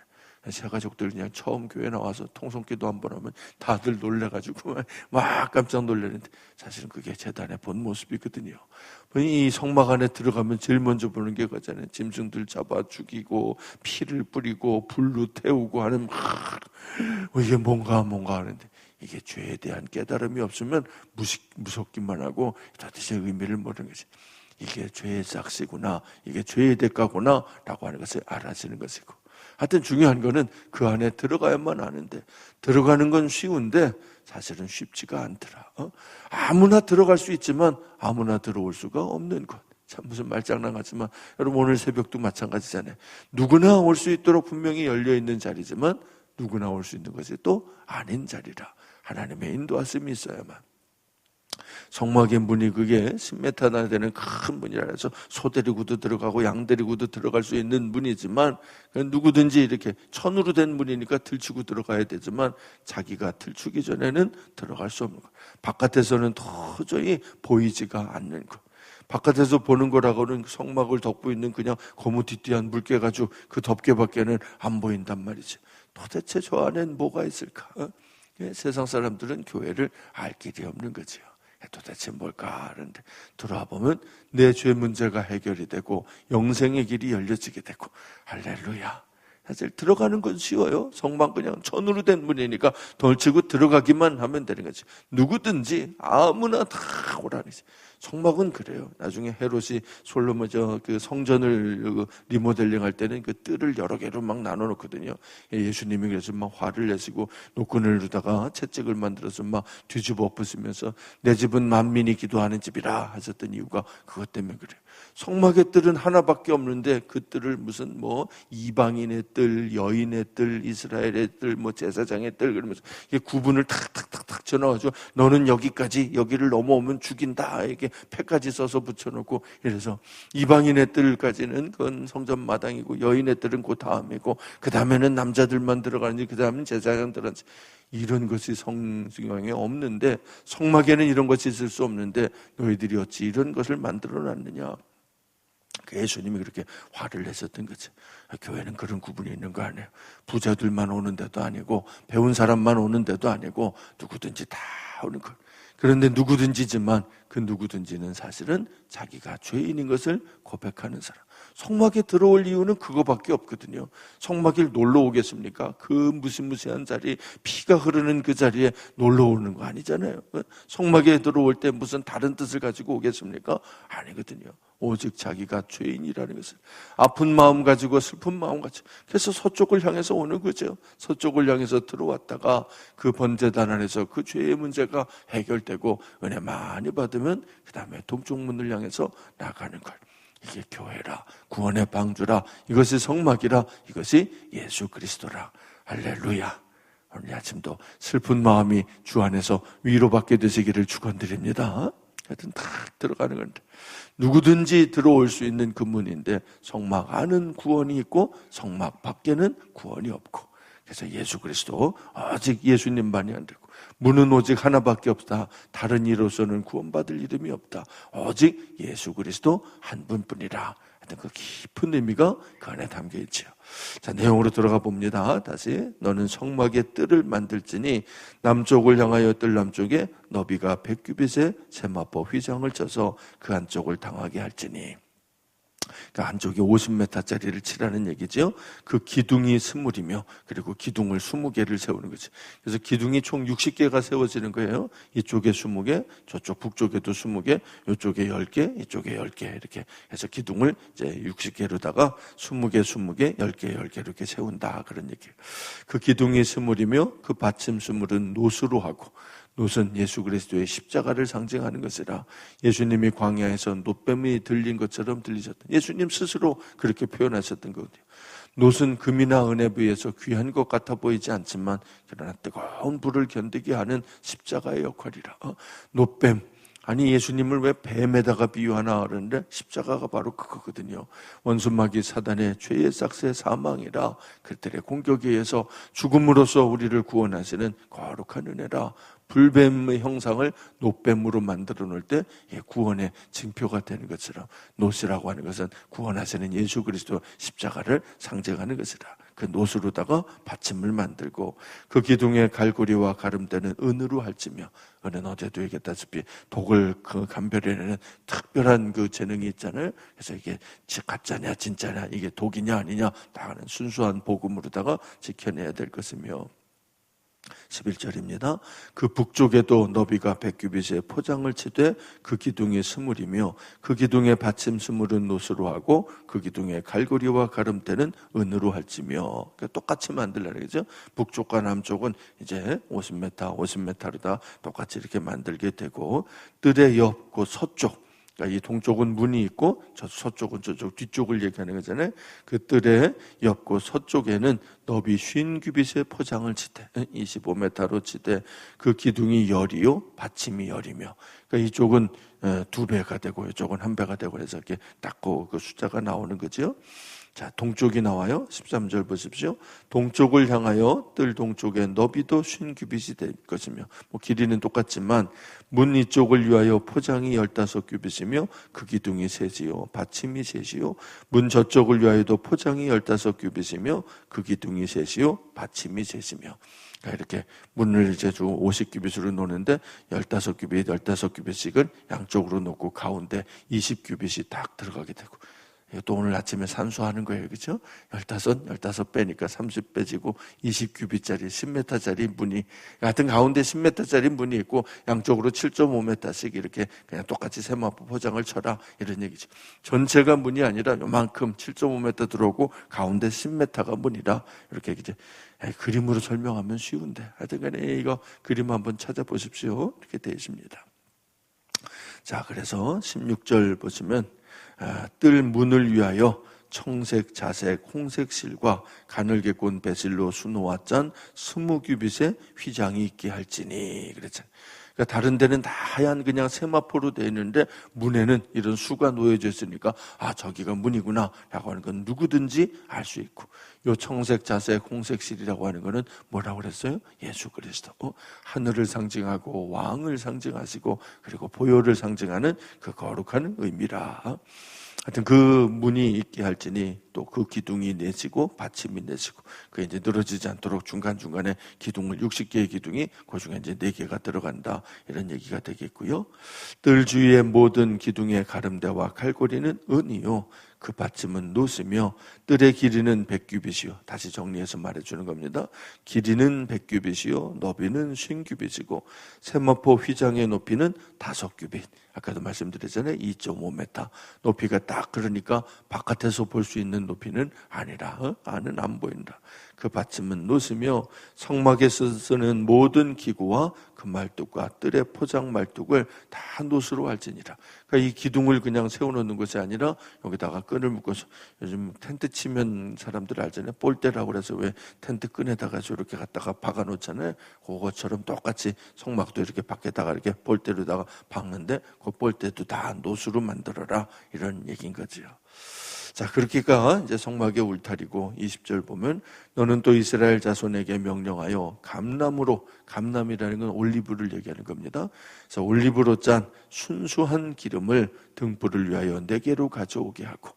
제 가족들 그냥 처음 교회 나와서 통성기도 한번 하면 다들 놀래가지고 막 깜짝 놀라는데, 사실은 그게 재단의 본 모습이거든요. 이 성막 안에 들어가면 제일 먼저 보는 게 그거잖아요. 짐승들 잡아 죽이고 피를 뿌리고 불로 태우고 하는, 이게 뭔가 하는데, 이게 죄에 대한 깨달음이 없으면 무섭기만 하고 도대체 의미를 모르는 거지. 이게 죄의 삭시구나, 이게 죄의 대가구나 라고 하는 것을 알아지는 것이고, 하여튼 중요한 거는 그 안에 들어가야만 아는데, 들어가는 건 쉬운데 사실은 쉽지가 않더라. 아무나 들어갈 수 있지만 아무나 들어올 수가 없는 것. 참 무슨 말장난 같지만 여러분, 오늘 새벽도 마찬가지잖아요. 누구나 올 수 있도록 분명히 열려있는 자리지만 누구나 올 수 있는 것이 또 아닌 자리라. 하나님의 인도하심이 있어야만. 성막의 문이 그게 10m나 되는 큰 문이라 해서 소 데리고도 들어가고 양 데리고도 들어갈 수 있는 문이지만, 누구든지 이렇게 천으로 된 문이니까 들치고 들어가야 되지만 자기가 들추기 전에는 들어갈 수 없는 것. 바깥에서는 도저히 보이지가 않는 것. 바깥에서 보는 거라고는 성막을 덮고 있는 그냥 거무튀튀한 물개 가지고 그 덮개밖에는 안 보인단 말이지. 도대체 저 안엔 뭐가 있을까? 세상 사람들은 교회를 알 길이 없는 거지요. 도대체 뭘까 하는데, 들어와 보면 내 죄 문제가 해결이 되고 영생의 길이 열려지게 되고, 할렐루야. 사실 들어가는 건 쉬워요. 성막 그냥 천으로 된 문이니까 덜치고 들어가기만 하면 되는 거지. 누구든지 아무나 다 오라는 거지. 성막은 그래요. 나중에 헤롯이 솔로몬 그 성전을 리모델링 할 때는 그 뜰을 여러 개로 막 나눠 놓거든요. 예수님이 그래서 막 화를 내시고 노끈을 누다가 채찍을 만들어서 막 뒤집어 엎으시면서 내 집은 만민이 기도하는 집이라 하셨던 이유가 그것 때문에 그래요. 성막의 뜰은 하나밖에 없는데 그 뜰을 무슨 뭐 이방인의 뜰, 여인의 뜰, 이스라엘의 뜰, 뭐 제사장의 뜰 그러면서 이게 구분을 탁탁탁탁 쳐넣어가지고 너는 여기까지, 여기를 넘어오면 죽인다, 이렇게 패까지 써서 붙여놓고, 이래서 이방인의 뜰까지는 그건 성전 마당이고 여인의 뜰은 그 다음이고 그 다음에는 남자들만 들어가는지 그 다음은 제사장 들어가는지, 이런 것이 성경에 없는데, 성막에는 이런 것이 있을 수 없는데 너희들이 어찌 이런 것을 만들어 놨느냐. 예수님이 그렇게 화를 내셨던 거죠. 교회는 그런 구분이 있는 거 아니에요. 부자들만 오는 데도 아니고 배운 사람만 오는 데도 아니고 누구든지 다 오는 것. 그런데 누구든지지만 그 누구든지는 사실은 자기가 죄인인 것을 고백하는 사람. 성막에 들어올 이유는 그거밖에 없거든요. 성막에 놀러 오겠습니까? 그 무시무시한 자리, 피가 흐르는 그 자리에 놀러 오는 거 아니잖아요. 성막에 들어올 때 무슨 다른 뜻을 가지고 오겠습니까? 아니거든요. 오직 자기가 죄인이라는 것을, 아픈 마음 가지고 슬픈 마음 가지고, 그래서 서쪽을 향해서 오는 거죠. 서쪽을 향해서 들어왔다가 그 번제단 안에서 그 죄의 문제가 해결되고 은혜 많이 받으면 그 다음에 동쪽 문을 향해서 나가는 걸. 이게 교회라, 구원의 방주라, 이것이 성막이라, 이것이 예수 그리스도라. 할렐루야. 오늘 아침도 슬픈 마음이 주 안에서 위로받게 되시기를 축원드립니다. 하여튼 다 들어가는 건데, 누구든지 들어올 수 있는 그 문인데, 성막 안은 구원이 있고 성막 밖에는 구원이 없고, 그래서 예수 그리스도, 오직 예수님만이 안 되고, 문은 오직 하나밖에 없다. 다른 이로서는 구원받을 이름이 없다. 오직 예수 그리스도 한 분뿐이라. 하여튼 그 깊은 의미가 그 안에 담겨 있죠. 자, 내용으로 들어가 봅니다. 다시. 너는 성막의 뜰을 만들지니 남쪽을 향하여 뜰 남쪽에 너비가 100규빗의 세마포 휘장을 쳐서 그 안쪽을 당하게 할지니. 그 안쪽에 50m짜리를 치라는 얘기죠. 그 기둥이 스물이며 그리고 기둥을 20개를 세우는 거지. 그래서 기둥이 총 60개가 세워지는 거예요. 이쪽에 20개, 저쪽 북쪽에도 20개, 이쪽에 10개, 이쪽에 10개 이렇게 해서 기둥을 이제 60개로다가 20개, 20개, 10개, 10개 이렇게 세운다 그런 얘기예요. 그 기둥이 스물이며 그 받침 스물은 노수로 하고 노은 예수 그리스도의 십자가를 상징하는 것이라. 예수님이 광야에서 놋뱀이 들린 것처럼 들리셨던, 예수님 스스로 그렇게 표현하셨던 거거든요. 놋은 금이나 은에 비해서 귀한 것 같아 보이지 않지만 그러나 뜨거운 불을 견디게 하는 십자가의 역할이라. 놋뱀, 아니 예수님을 왜 뱀에다가 비유하나 그러는데 십자가가 바로 그거거든요. 원수마귀 사단의 죄의 삭새 사망이라. 그들의 공격에 의해서 죽음으로써 우리를 구원하시는 거룩한 은혜라. 불뱀의 형상을 놋뱀으로 만들어 놓을 때 구원의 징표가 되는 것처럼 놋이라고 하는 것은 구원하시는 예수 그리스도 십자가를 상징하는 것이라. 그 놋으로다가 받침을 만들고 그 기둥의 갈고리와 가름대는 은으로 할지며, 은은 어제도 얘기했다시피 독을 그 감별해내는 특별한 그 재능이 있잖아요. 그래서 이게 가짜냐 진짜냐, 이게 독이냐 아니냐 다 하는 순수한 복음으로다가 지켜내야 될 것이며. 11절입니다. 그 북쪽에도 너비가 100규빗의 포장을 치되 그 기둥이 스물이며 그 기둥의 받침 스물은 노수로 하고 그 기둥의 갈고리와 가름대는 은으로 할지며. 그러니까 똑같이 만들려는 거죠. 북쪽과 남쪽은 이제 50m, 50m로다 똑같이 이렇게 만들게 되고, 뜰의 옆 그 서쪽, 그러니까 이 동쪽은 문이 있고 저 서쪽은 저쪽 뒤쪽을 얘기하는 거잖아요. 그 뜰의 옆고 서쪽에는 너비 50규빗의 포장을 치되 25m로 치되 그 기둥이 열이요 받침이 열이며. 그러니까 이쪽은 2배가 되고 이쪽은 1배가 되고 그래서 이렇게 닦고 그 숫자가 나오는 거죠. 자, 동쪽이 나와요. 13절 보십시오. 동쪽을 향하여 뜰 동쪽에 너비도 50규빗이 될 것이며, 뭐 길이는 똑같지만 문 이쪽을 위하여 포장이 15규빗이며 그 기둥이 셋이요 받침이 셋이요. 문 저쪽을 위하여도 포장이 15규빗이며 그 기둥이 셋이요 받침이 셋이며. 그러니까 이렇게 문을 이제 50규빗으로 놓는데 15규빗, 15규빗씩을 양쪽으로 놓고 가운데 20규빗이 딱 들어가게 되고. 또 오늘 아침에 산수하는 거예요. 그렇죠? 15 빼니까 30 빼지고 20규빗짜리 10m짜리 문이, 하여튼 가운데 10m짜리 문이 있고 양쪽으로 7.5m씩 이렇게 그냥 똑같이 세마포 포장을 쳐라 이런 얘기죠. 전체가 문이 아니라 요만큼 7.5m 들어오고 가운데 10m가 문이라. 이렇게 이제 그림으로 설명하면 쉬운데 하여튼 간에 이거 그림 한번 찾아보십시오. 이렇게 되어 있습니다. 자, 그래서 16절 보시면 뜰 문을 위하여 청색, 자색, 홍색 실과 가늘게 꼰 베실로 수노와 짠 20규빗의 휘장이 있게 할지니 그랬잖아요. 그러니까 다른 데는 다 하얀 그냥 세마포로 되어 있는데 문에는 이런 수가 놓여져 있으니까 저기가 문이구나 라고 하는 건 누구든지 알 수 있고, 요 청색, 자색, 홍색 실이라고 하는 거는 뭐라고 그랬어요? 예수 그리스도. 하늘을 상징하고 왕을 상징하시고 그리고 보혈을 상징하는 그 거룩한 의미라. 하여튼 그 문이 있게 할지니 또 그 기둥이 내지고 받침이 내지고 그 이제 늘어지지 않도록 중간중간에 기둥을 60개의 기둥이 그 중에 이제 4개가 들어간다 이런 얘기가 되겠고요. 뜰 주위의 모든 기둥의 가름대와 갈고리는 은이요 그 받침은 노스며 뜰의 길이는 100규빗이요. 다시 정리해서 말해주는 겁니다. 길이는 100규빗이요 너비는 50규빗이고 세마포 휘장의 높이는 5규빗. 아까도 말씀드렸잖아요. 2.5m 높이가 딱 그러니까 바깥에서 볼 수 있는 높이는 아니라 안은 안 보인다. 그 받침은 노스며 성막에서 쓰는 모든 기구와 그 말뚝과 뜰의 포장 말뚝을 다 노스로 할지니라. 그러니까 이 기둥을 그냥 세워놓는 것이 아니라 여기다가 끈을 묶어서, 요즘 텐트 치면 사람들 알잖아요. 볼대라고 그래서 왜 텐트 끈에다가 저렇게 갖다가 박아놓잖아요. 그것처럼 똑같이 성막도 이렇게 밖에다가 이렇게 볼대로다가 박는데 그 볼대도 다 노수로 만들어라 이런 얘기인 거죠. 자, 그렇게가 이제 성막의 울타리고, 20절 보면 너는 또 이스라엘 자손에게 명령하여 감나무로, 감남이라는 건 올리브를 얘기하는 겁니다. 그래서 올리브로 짠 순수한 기름을 등불을 위하여 4개로 가져오게 하고,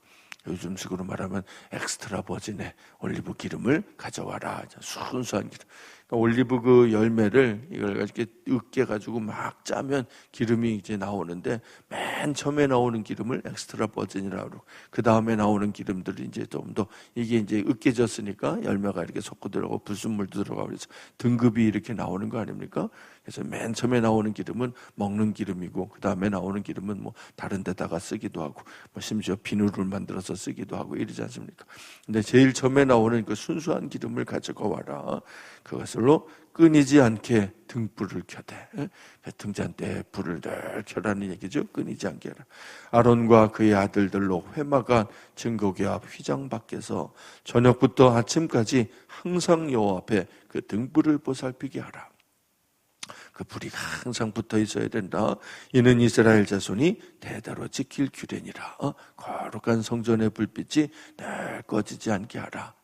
요즘식으로 말하면 엑스트라 버진의 올리브 기름을 가져와라. 순수한 기름. 그러니까 올리브 그 열매를 이걸 이렇게 으깨 가지고 막 짜면 기름이 이제 나오는데, 맨 처음에 나오는 기름을 엑스트라 버진이라고 그러고, 그 다음에 나오는 기름들이 이제 좀 더 이게 이제 으깨졌으니까 열매가 이렇게 섞고 들어가고 불순물도 들어가고 그래서 등급이 이렇게 나오는 거 아닙니까? 그래서 맨 처음에 나오는 기름은 먹는 기름이고, 그 다음에 나오는 기름은 뭐 다른 데다가 쓰기도 하고, 뭐 심지어 비누를 만들어서 쓰기도 하고 이러지 않습니까? 근데 제일 처음에 나오는 그 순수한 기름을 가져가 와라. 그것으로 끊이지 않게 등불을 켜대. 등잔대에 불을 늘 켜라는 얘기죠. 끊이지 않게 하라. 아론과 그의 아들들로 회막안 증거궤 앞 휘장 밖에서 저녁부터 아침까지 항상 여호와 앞에 그 등불을 보살피게 하라. 그 불이 항상 붙어 있어야 된다. 이는 이스라엘 자손이 대대로 지킬 규례니라. 거룩한 성전의 불빛이 늘 꺼지지 않게 하라.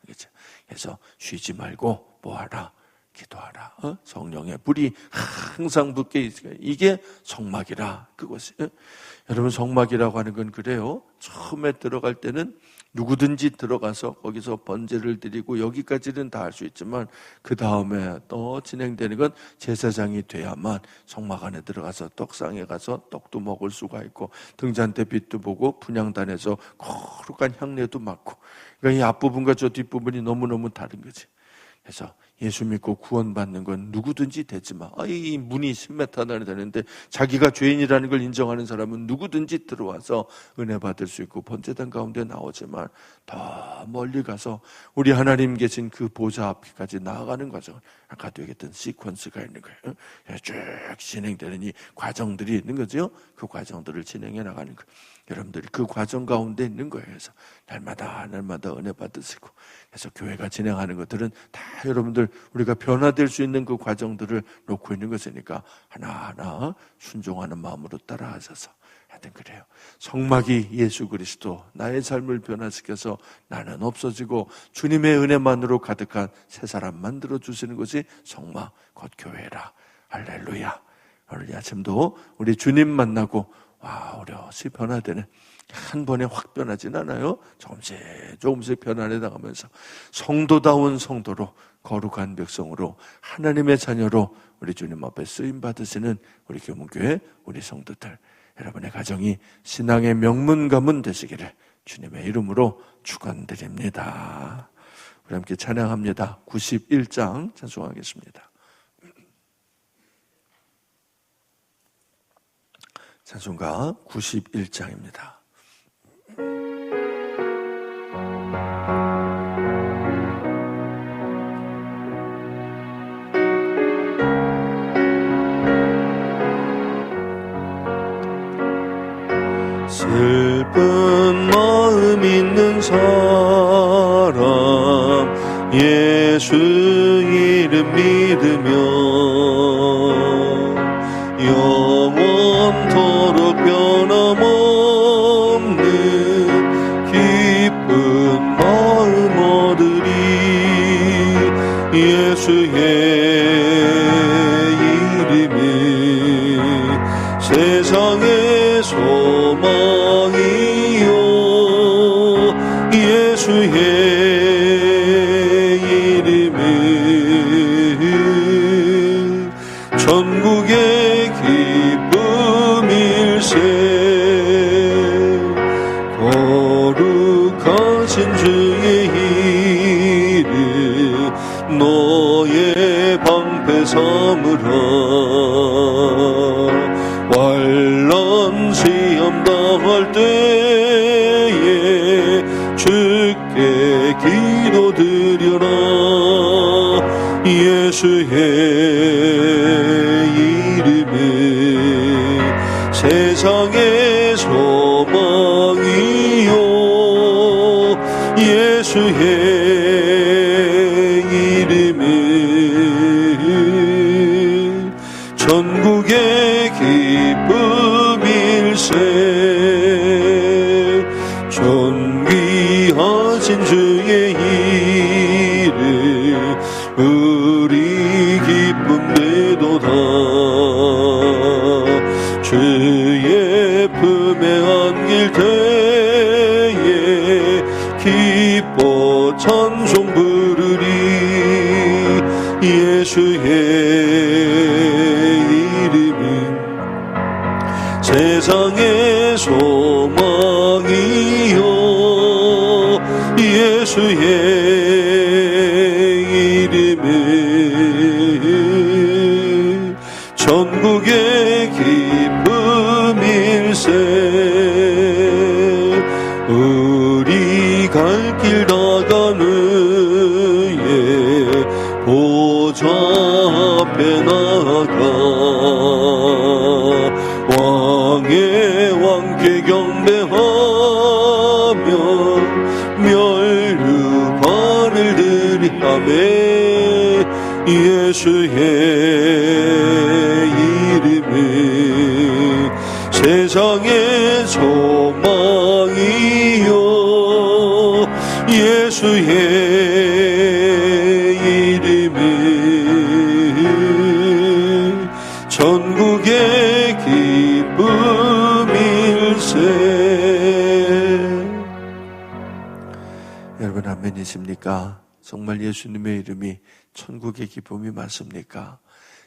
그래서 쉬지 말고 뭐하라? 기도하라. 성령의 불이 항상 붙게 있어요. 이게 성막이라. 그것이. 여러분, 성막이라고 하는 건 그래요. 처음에 들어갈 때는 누구든지 들어가서 거기서 번제를 드리고 여기까지는 다 할 수 있지만, 그 다음에 또 진행되는 건 제사장이 돼야만 성막 안에 들어가서 떡상에 가서 떡도 먹을 수가 있고, 등잔대 빛도 보고, 분향단에서 거룩한 향내도 맡고. 그러니까 이 앞부분과 저 뒷부분이 너무너무 다른 거지. 그래서 예수 믿고 구원받는 건 누구든지 되지만, 이 문이 10m나 되는데 자기가 죄인이라는 걸 인정하는 사람은 누구든지 들어와서 은혜 받을 수 있고 번제단 가운데 나오지만, 더 멀리 가서 우리 하나님 계신 그 보좌 앞까지 나아가는 과정, 아까도 얘기했던 시퀀스가 있는 거예요. 쭉 진행되는 이 과정들이 있는 거죠. 그 과정들을 진행해 나가는 거예요. 여러분들이 그 과정 가운데 있는 거예요. 그래서 날마다 은혜 받으시고, 그래서 교회가 진행하는 것들은 다 여러분들 우리가 변화될 수 있는 그 과정들을 놓고 있는 것이니까 하나하나 순종하는 마음으로 따라하셔서 하여튼 그래요. 성막이 예수 그리스도, 나의 삶을 변화시켜서 나는 없어지고 주님의 은혜만으로 가득한 새 사람 만들어 주시는 것이 성막, 곧 교회라. 할렐루야. 오늘 아침도 우리 주님 만나고 어려시 변화되는, 한 번에 확 변하진 않아요. 조금씩 변화해 나가면서 성도다운 성도로, 거룩한 백성으로, 하나님의 자녀로 우리 주님 앞에 쓰임 받으시는 우리 교문교회 우리 성도들, 여러분의 가정이 신앙의 명문 가문 되시기를 주님의 이름으로 축원드립니다. 우리 함께 찬양합니다. 91장 찬송하겠습니다. 찬송가 91장입니다. 슬픈 마음 있는 사람, 예수 이름 믿으며 영원토록 변함없는 기쁜 마음 얻으리. 예수의 이름이 세상의 소망이요, 예수의 이름이 전국의 기쁨일세. 거룩하신 주의 이름 너의 방패 삼으라. 환난 시험 당할 때에 주께 기도드려라. 예수의 이름은 세상의 소망이요, 예수의 이름은 전국의 기쁨일세. 존귀하신 주의 이름 우리 기쁨 되도다. 주의 품에 안길 때에 세상의 소망이요 예수의 이름이 전국의 기쁨일세. 우리 갈 길 나가는 예 보좌 앞에 나가 왕의 왕께 경배하며 멸류관을 드리하며 예수의 이름이 세상의 소망이요 예수의 이름이 전국의 기쁨일세. 여러분 아멘이십니까? 정말 예수님의 이름이 천국의 기쁨이 맞습니까?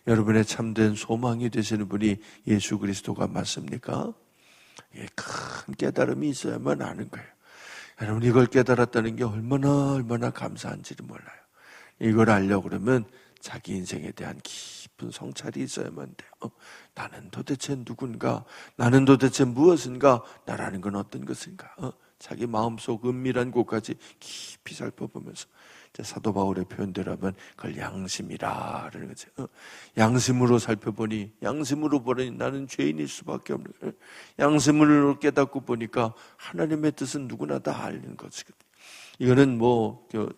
여러분의 참된 소망이 되시는 분이 예수 그리스도가 맞습니까? 예, 큰 깨달음이 있어야만 아는 거예요. 여러분 이걸 깨달았다는 게 얼마나 감사한지를 몰라요. 이걸 알려고 그러면 자기 인생에 대한 깊은 성찰이 있어야만 돼요. 나는 도대체 누군가? 나는 도대체 무엇인가? 나라는 건 어떤 것인가? 자기 마음속 은밀한 곳까지 깊이 살펴보면서 사도 바울의 표현대로 하면 그걸 양심이라는 거죠. 양심으로 살펴보니 양심으로 보니 나는 죄인일 수밖에 없는 거예요. 양심으로 깨닫고 보니까 하나님의 뜻은 누구나 다 알는 것이거든요. 이거는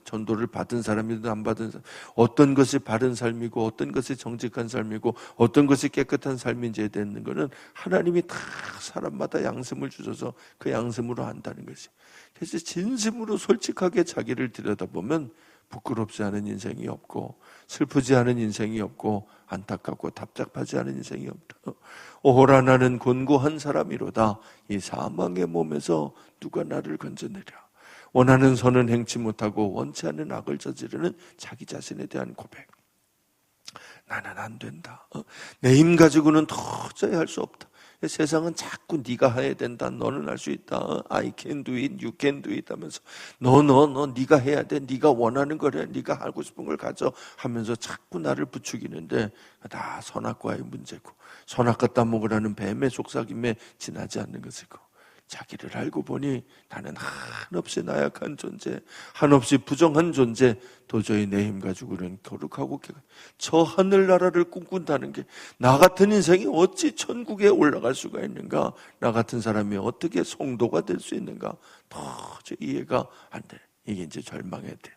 전도를 받은 사람이든 안 받은 사람, 어떤 것이 바른 삶이고 어떤 것이 정직한 삶이고 어떤 것이 깨끗한 삶인지에 대한 거는 하나님이 다 사람마다 양심을 주셔서 그 양심으로 안다는 것이죠. 그래서 진심으로 솔직하게 자기를 들여다보면 부끄럽지 않은 인생이 없고 슬프지 않은 인생이 없고 안타깝고 답답하지 않은 인생이 없다. 오호라 나는 곤고한 사람이로다. 이 사망의 몸에서 누가 나를 건져내랴. 원하는 선은 행치 못하고 원치 않는 악을 저지르는 자기 자신에 대한 고백. 나는 안 된다. 내 힘 가지고는 도저히 할 수 없다. 세상은 자꾸 네가 해야 된다. 너는 할 수 있다. I can do it, you can do it 하면서 너 네가 해야 돼. 네가 원하는 걸 해. 네가 하고 싶은 걸 가져 하면서 자꾸 나를 부추기는데 다 선악과의 문제고 선악과 따먹으라는 뱀의 속삭임에 지나지 않는 것이고 자기를 알고 보니 나는 한없이 나약한 존재, 한없이 부정한 존재, 도저히 내 힘 가지고는 거룩하고 저 하늘나라를 꿈꾼다는 게 나 같은 인생이 어찌 천국에 올라갈 수가 있는가? 나 같은 사람이 어떻게 성도가 될 수 있는가? 도저히 이해가 안 돼. 이게 이제 절망의 때.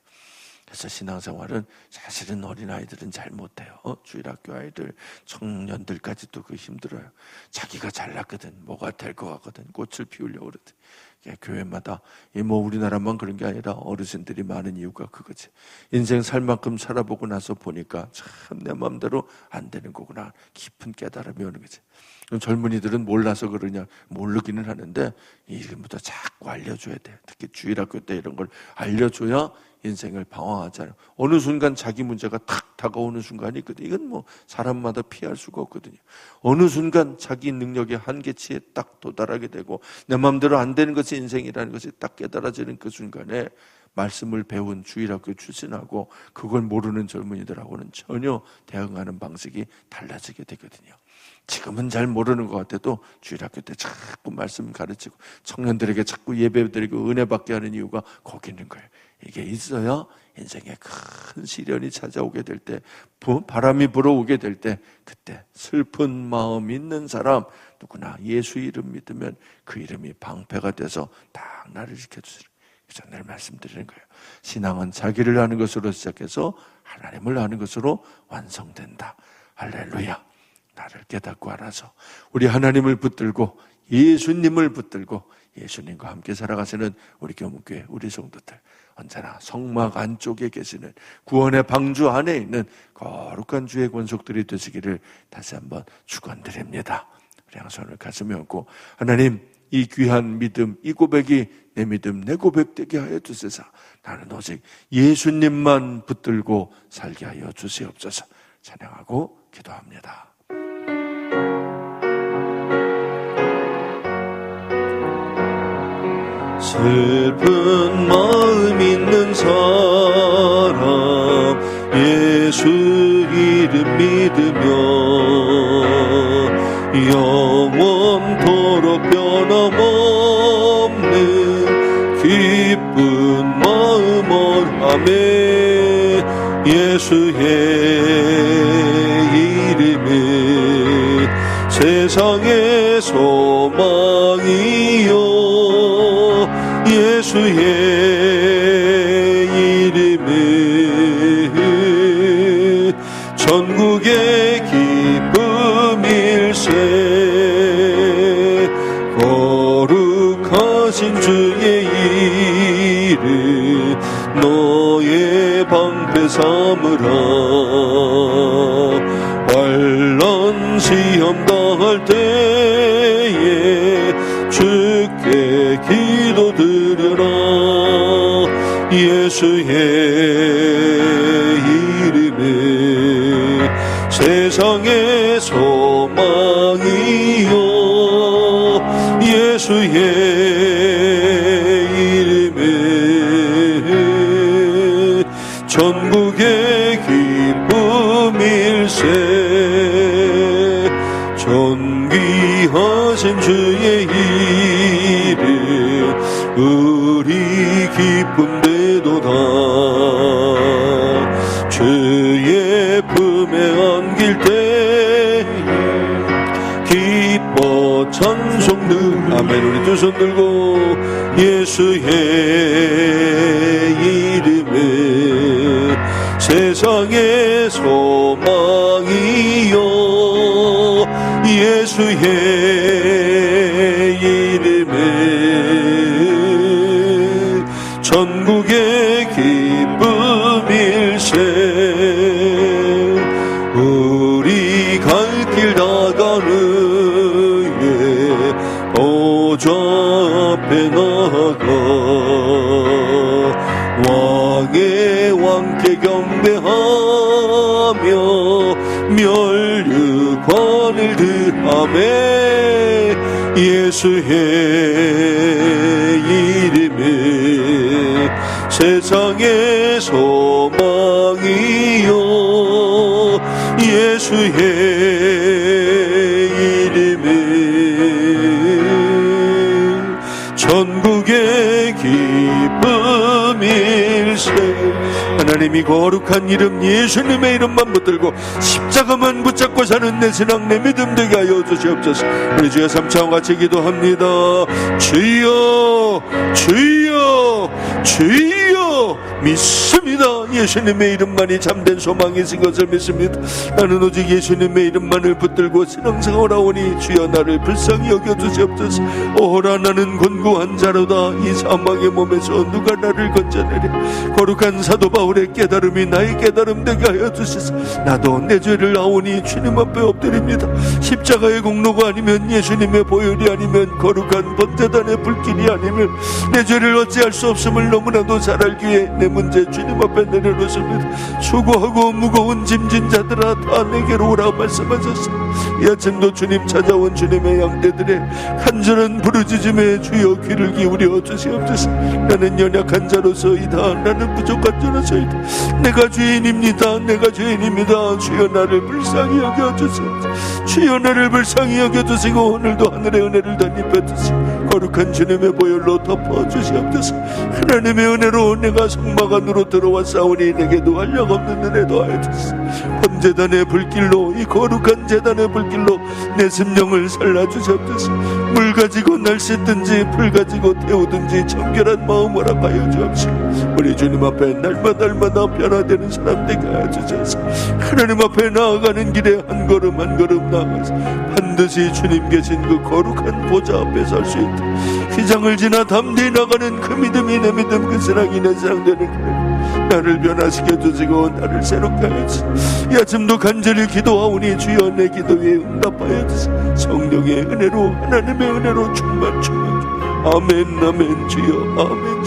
그래서 신앙생활은 사실은 어린아이들은 잘 못해요. 주일학교 아이들, 청년들까지도 그 힘들어요. 자기가 잘났거든 뭐가 될 것 같거든 꽃을 피우려고 그러거든. 교회마다 우리나라만 그런 게 아니라 어르신들이 많은 이유가 그거지. 인생 살 만큼 살아보고 나서 보니까 참 내 마음대로 안 되는 거구나. 깊은 깨달음이 오는 거지. 젊은이들은 몰라서 그러냐 모르기는 하는데 이름부터 자꾸 알려줘야 돼. 특히 주일학교 때 이런 걸 알려줘야 인생을 방황하잖아요. 어느 순간 자기 문제가 탁 다가오는 순간이 있거든요. 이건 사람마다 피할 수가 없거든요. 어느 순간 자기 능력의 한계치에 딱 도달하게 되고 내 마음대로 안 되는 것이 인생이라는 것이 딱 깨달아지는 그 순간에 말씀을 배운 주일학교 출신하고 그걸 모르는 젊은이들하고는 전혀 대응하는 방식이 달라지게 되거든요. 지금은 잘 모르는 것 같아도 주일학교 때 자꾸 말씀 가르치고 청년들에게 자꾸 예배드리고 은혜 받게 하는 이유가 거기 있는 거예요. 이게 있어야 인생에 큰 시련이 찾아오게 될 때, 바람이 불어오게 될 때, 그때 슬픈 마음 있는 사람 누구나 예수 이름 믿으면 그 이름이 방패가 돼서 딱 나를 지켜주시라. 그래서 늘 말씀드리는 거예요. 신앙은 자기를 아는 것으로 시작해서 하나님을 아는 것으로 완성된다. 할렐루야. 나를 깨닫고 알아서 우리 하나님을 붙들고 예수님을 붙들고 예수님과 함께 살아가시는 우리 교목교회 우리 성도들 언제나 성막 안쪽에 계시는 구원의 방주 안에 있는 거룩한 주의 권속들이 되시기를 다시 한번 축원드립니다. 우리 양손을 가슴에 얹고 하나님 이 귀한 믿음 이 고백이 내 믿음 내 고백 되게 하여 주소서. 나는 오직 예수님만 붙들고 살게 하여 주시옵소서. 찬양하고 기도합니다. 슬픈 마음 있는 사람 예수 이름 믿으며 영원토록 변함없는 기쁜 마음을 하며 예수의 이름이 세상의 소망이요 예수의 이름이 전국의 기쁨일세 거룩하신 주의 이름 너의 방패 삼으라 환난 시험 당할 때에 주께 기도드려라 예수의 이름이 세상의 소망이요 예수의 이름이 전국의 기쁨일세 존귀하신 주의 이름 우리 기쁨되도다 주의 품에 안길 때에 기뻐 찬송들 아멘 우리 두 손 들고 예수의 이름에 세상의 소망이요 예수의 이름에 전국의 기쁨일세 우리 갈 길 다가르에 보좌 앞에 나가 왕의 왕께 경배하며 멸류관을 들하며 예수의 이름이 세상의 소망이요 예수의 이름이 전국의 기쁨일세 하나님이 거룩한 이름 예수님의 이름만 붙들고 십자가만 붙잡고 사는 내 신앙 내 믿음 되게 하여 주시옵소서. 우리 주여 삼창과 같이 기도합니다. 주여 주여 주여 믿습니다. 예수님의 이름만이 참된 소망이신 것을 믿습니다. 나는 오직 예수님의 이름만을 붙들고 신앙생활하오니 주여 나를 불쌍히 여겨주시옵소서. 오라 나는 곤고한 자로다. 이 사망의 몸에서 누가 나를 건져내랴. 거룩한 사도 바울의 깨달음이 나의 깨달음 되게 하여 주시소. 나도 내 죄를 아오니 주님 앞에 엎드립니다. 십자가의 공로가 아니면 예수님의 보혈이 아니면 거룩한 번제단의 불길이 아니면 내 죄를 어찌할 수 없음을 너무나도 잘 알기에 내 문제 주님 앞에 내려놓습니다. 수고하고 무거운 짐진 자들아 다 내게로 오라 말씀하셨습니다. 이 아침도 주님 찾아온 주님의 양떼들의 간절한 부르짖음에 주여 귀를 기울여 주시옵소서. 나는 연약한 자로서이다. 나는 부족한 자로서이다. 내가 죄인입니다. 내가 죄인입니다. 주여 나를 불쌍히 여겨주시옵소서. 주여 나를 불쌍히 여겨주시고 오늘도 하늘의 은혜를 덧입혀주시고 거룩한 주님의 보혈로 덮어주시옵소서. 하나님의 은혜로 내가 성막 안으로 들어왔사오니 내게도 한량없는 은혜 더하여주소서. 번제단의 불길로 이 거룩한 제단의 불길로 내 심령을 살라주시옵소서. 물 가지고 날 씻든지 풀 가지고 태우든지 정결한 마음 허락하여 주옵시고 우리 주님 앞에 날마다 변화되는 사람 되게 하여 주셔서 하나님 앞에 나아가는 길에 한 걸음 한 걸음 나아가서 반드시 주님 계신 그 거룩한 보좌 앞에 설 수 있다. 휘장을 지나 담대히 나가는 그 믿음이 내 믿음 그 신앙이 내 신앙 되는 길에 나를 변화시켜 주시고 나를 새롭게 하여 주시고 이 아침도 간절히 기도하오니 주여 내 기도에 응답하여 주시고 성령의 은혜로 하나님의 은혜로 충만 아멘 아멘 주여 아멘.